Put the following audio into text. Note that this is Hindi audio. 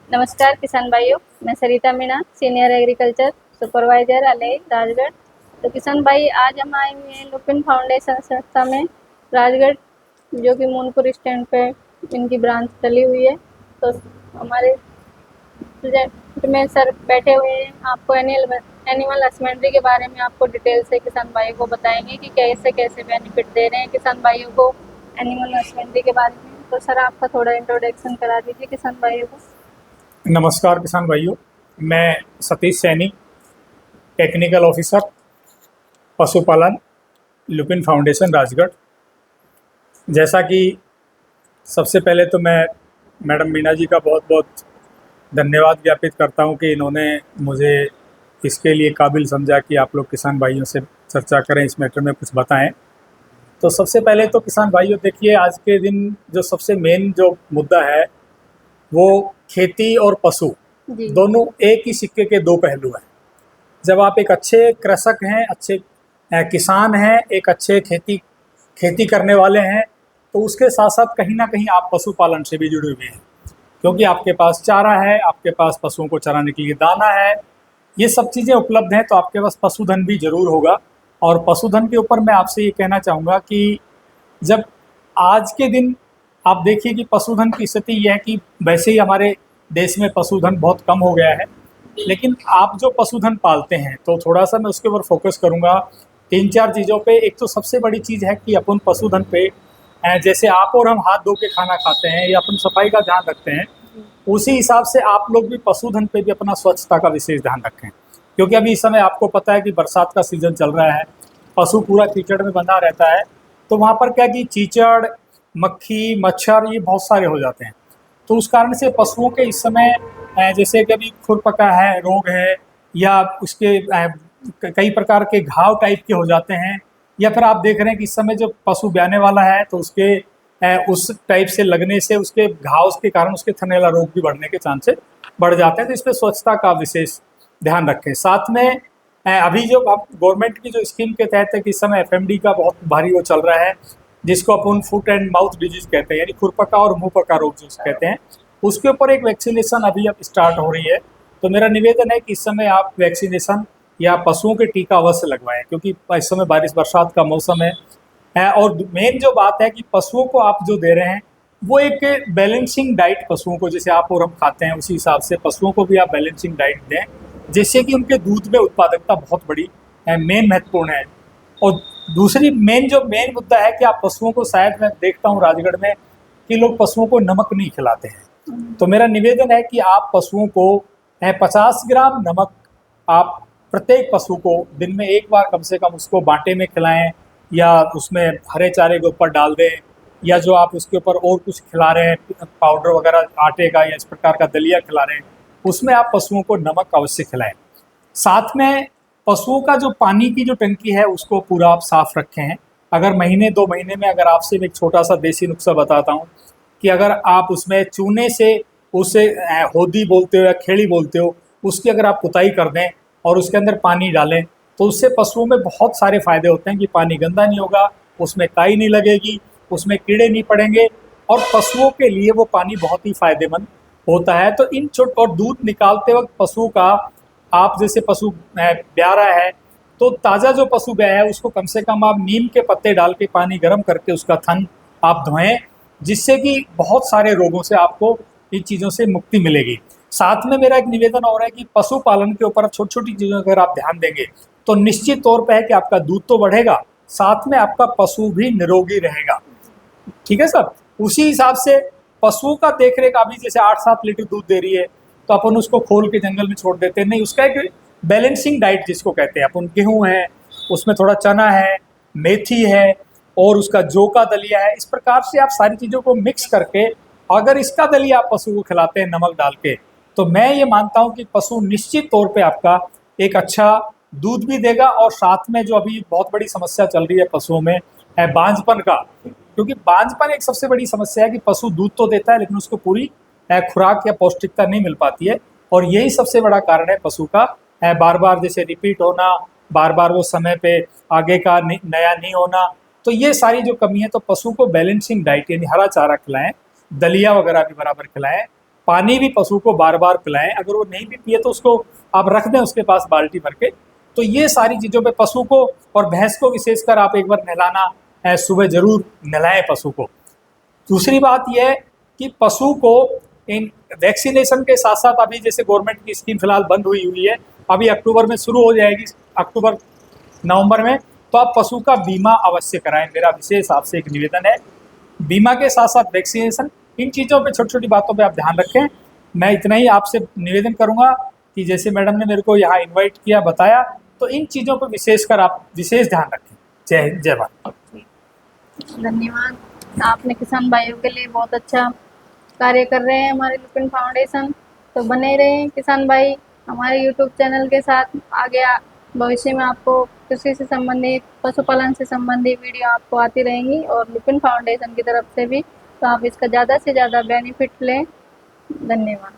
नमस्कार किसान भाइयों, मैं सरिता मीणा, सीनियर एग्रीकल्चर सुपरवाइजर अलई राजगढ़। तो किसान भाई, आज हम आए हुए हैं लुपिन फाउंडेशन संस्था में राजगढ़, जो कि मूनपुर स्टैंड पे इनकी ब्रांच चली हुई है। तो हमारे प्रोजेक्ट में सर बैठे हुए हैं, आपको एनिमल हस्बेंड्री के बारे में आपको डिटेल से किसान भाइयों को बताएंगे कि कैसे कैसे बेनिफिट दे रहे हैं किसान भाइयों को एनिमल हस्बेंड्री के बारे में। तो सर, आपका थोड़ा इंट्रोडक्शन करा दीजिए किसान भाइयों को। नमस्कार किसान भाइयों, मैं सतीश सैनी, टेक्निकल ऑफिसर पशुपालन, लुपिन फाउंडेशन राजगढ़। जैसा कि सबसे पहले तो मैं मैडम मीना जी का बहुत बहुत धन्यवाद ज्ञापित करता हूं कि इन्होंने मुझे इसके लिए काबिल समझा कि आप लोग किसान भाइयों से चर्चा करें, इस मैटर में कुछ बताएं। तो सबसे पहले तो किसान भाइयों, देखिए, आज के दिन जो सबसे मेन जो मुद्दा है वो खेती और पशु दोनों एक ही सिक्के के दो पहलू हैं। जब आप एक अच्छे कृषक हैं, अच्छे किसान हैं, एक अच्छे खेती करने वाले हैं, तो उसके साथ साथ कहीं ना कहीं आप पशुपालन से भी जुड़े हुए हैं, क्योंकि आपके पास चारा है, आपके पास पशुओं को चराने के लिए दाना है, ये सब चीज़ें उपलब्ध हैं, तो आपके पास पशुधन भी जरूर होगा। और पशुधन के ऊपर मैं आपसे ये कहना चाहूँगा कि जब आज के दिन आप देखिए कि पशुधन की स्थिति यह है कि वैसे ही हमारे देश में पशुधन बहुत कम हो गया है, लेकिन आप जो पशुधन पालते हैं तो थोड़ा सा मैं उसके ऊपर फोकस करूंगा, तीन चार चीज़ों पे। एक तो सबसे बड़ी चीज़ है कि अपन पशुधन पे जैसे आप और हम हाथ धो के खाना खाते हैं या अपन सफाई का ध्यान रखते हैं, उसी हिसाब से आप लोग भी पशुधन पे भी अपना स्वच्छता का विशेष ध्यान रखें। क्योंकि अभी इस समय आपको पता है कि बरसात का सीजन चल रहा है, पशु पूरा कीचड़ में बंधा रहता है, तो वहाँ पर क्या कि कीचड़, मक्खी, मच्छर, ये बहुत सारे हो जाते हैं। तो उस कारण से पशुओं के इस समय जैसे कभी खुरपका है, रोग है, या उसके कई प्रकार के घाव टाइप के हो जाते हैं, या फिर आप देख रहे हैं कि इस समय जो पशु ब्याने वाला है तो उसके उस टाइप से लगने से उसके घाव के कारण उसके थनैला रोग भी बढ़ने के चांसेस बढ़ जाते हैं। तो इस पर स्वच्छता का विशेष ध्यान रखें। साथ में अभी जो गवर्नमेंट की जो स्कीम के तहत है कि इस समय एफएमडी का बहुत भारी वो चल रहा है, जिसको अपन फुट एंड माउथ डिजीज कहते हैं, यानी खुरपका और मुंह पका रोग जो कहते हैं, उसके ऊपर एक वैक्सीनेशन अभी अब स्टार्ट हो रही है। तो मेरा निवेदन है कि इस समय आप वैक्सीनेशन या पशुओं के टीका अवश्य लगवाएं, क्योंकि इस समय बारिश बरसात का मौसम है। और मेन जो बात है कि पशुओं को आप जो दे रहे हैं वो एक बैलेंसिंग डाइट, पशुओं को जैसे आप और हम खाते हैं उसी हिसाब से पशुओं को भी आप बैलेंसिंग डाइट दें, जिससे कि उनके दूध में उत्पादकता बहुत बड़ी मेन महत्वपूर्ण है। और दूसरी मेन मुद्दा है कि आप पशुओं को, शायद मैं देखता हूँ राजगढ़ में कि लोग पशुओं को नमक नहीं खिलाते हैं। तो मेरा निवेदन है कि आप पशुओं को 50 ग्राम नमक आप प्रत्येक पशु को दिन में एक बार कम से कम उसको बांटे में खिलाएं, या उसमें हरे चारे के ऊपर डाल दें, या जो आप उसके ऊपर और कुछ खिला रहे हैं पाउडर वगैरह आटे का या इस प्रकार का दलिया खिला रहे हैं, उसमें आप पशुओं को नमक अवश्य खिलाएं। साथ में पशुओं का जो पानी की जो टंकी है उसको पूरा आप साफ रखें हैं। अगर महीने 2 महीने में, अगर आपसे एक छोटा सा देसी नुस्खा बताता हूँ कि अगर आप उसमें चूने से, उसे होदी बोलते हो या खेड़ी बोलते हो, उसकी अगर आप पुताई कर दें और उसके अंदर पानी डालें, तो उससे पशुओं में बहुत सारे फायदे होते हैं कि पानी गंदा नहीं होगा, उसमें काई नहीं लगेगी, उसमें कीड़े नहीं पड़ेंगे, और पशुओं के लिए वो पानी बहुत ही फायदेमंद होता है। तो इन छोट और दूध निकालते वक्त पशु का, आप जैसे पशु ब्याह रहा है तो ताज़ा जो पशु ब्याह है उसको कम से कम आप नीम के पत्ते डाल के पानी गर्म करके उसका थन आप धोएं, जिससे कि बहुत सारे रोगों से आपको इन चीज़ों से मुक्ति मिलेगी। साथ में मेरा एक निवेदन और है कि पशुपालन के ऊपर छोटी छोटी चीज़ों अगर आप ध्यान देंगे तो निश्चित तौर पर है कि आपका दूध तो बढ़ेगा, साथ में आपका पशु भी निरोगी रहेगा। ठीक है सर। उसी हिसाब से पशुओं का देख रेख, अभी जैसे 8-7 लीटर दूध दे रही है तो अपन उसको खोल के जंगल में छोड़ देते हैं, नहीं, उसका एक बैलेंसिंग डाइट जिसको कहते हैं अपन, गेहूं है, उसमें थोड़ा चना है, मेथी है, और उसका जौ का दलिया है, इस प्रकार से आप सारी चीज़ों को मिक्स करके अगर इसका दलिया आप पशु को खिलाते हैं नमक डाल के, तो मैं ये मानता हूँ कि पशु निश्चित तौर पे आपका एक अच्छा दूध भी देगा। और साथ में जो अभी बहुत बड़ी समस्या चल रही है पशुओं में है बांझपन का, क्योंकि बांझपन एक सबसे बड़ी समस्या है कि पशु दूध तो देता है लेकिन उसको पूरी खुराक या पौष्टिकता नहीं मिल पाती है, और यही सबसे बड़ा कारण है पशु का बार बार जैसे रिपीट होना, बार बार वो समय पे आगे का नया नहीं होना। तो ये सारी जो कमी है, तो पशु को बैलेंसिंग डाइट यानी हरा चारा खिलाएं, दलिया वगैरह भी बराबर खिलाएं, पानी भी पशु को बार बार पिलाएं, अगर वो नहीं भी पिए तो उसको आप रख दें उसके पास बाल्टी भर के। तो ये सारी चीज़ों पे पशु को और भैंस को विशेषकर आप एक बार नहलाना है, सुबह जरूर नहलाएं पशु को। दूसरी बात यह है कि पशु को इन वैक्सीनेशन के साथ साथ अभी जैसे गवर्नमेंट की स्कीम फिलहाल बंद हुई है, अभी अक्टूबर में शुरू हो जाएगी, अक्टूबर नवंबर में, तो आप पशु का बीमा अवश्य कराएं। मेरा विशेष आपसे एक निवेदन है, बीमा के साथ साथ वैक्सीनेशन, इन चीज़ों पे छोटी छोटी बातों पे आप ध्यान रखें। मैं इतना ही आपसे निवेदन करूंगा कि जैसे मैडम ने मेरे को यहाँ इनवाइट किया, बताया, तो इन चीज़ों पर विशेषकर आप विशेष ध्यान रखें। जय हिंद, जय भारत। धन्यवाद। आपने किसान भाइयों के लिए बहुत अच्छा कार्य कर रहे हैं हमारे लुपिन फाउंडेशन। तो बने रहें किसान भाई हमारे यूट्यूब चैनल के साथ। आगे भविष्य में आपको कृषि से संबंधित, पशुपालन से संबंधित वीडियो आपको आती रहेंगी, और लुपिन फाउंडेशन की तरफ से भी। तो आप इसका ज़्यादा से ज़्यादा बेनिफिट लें। धन्यवाद।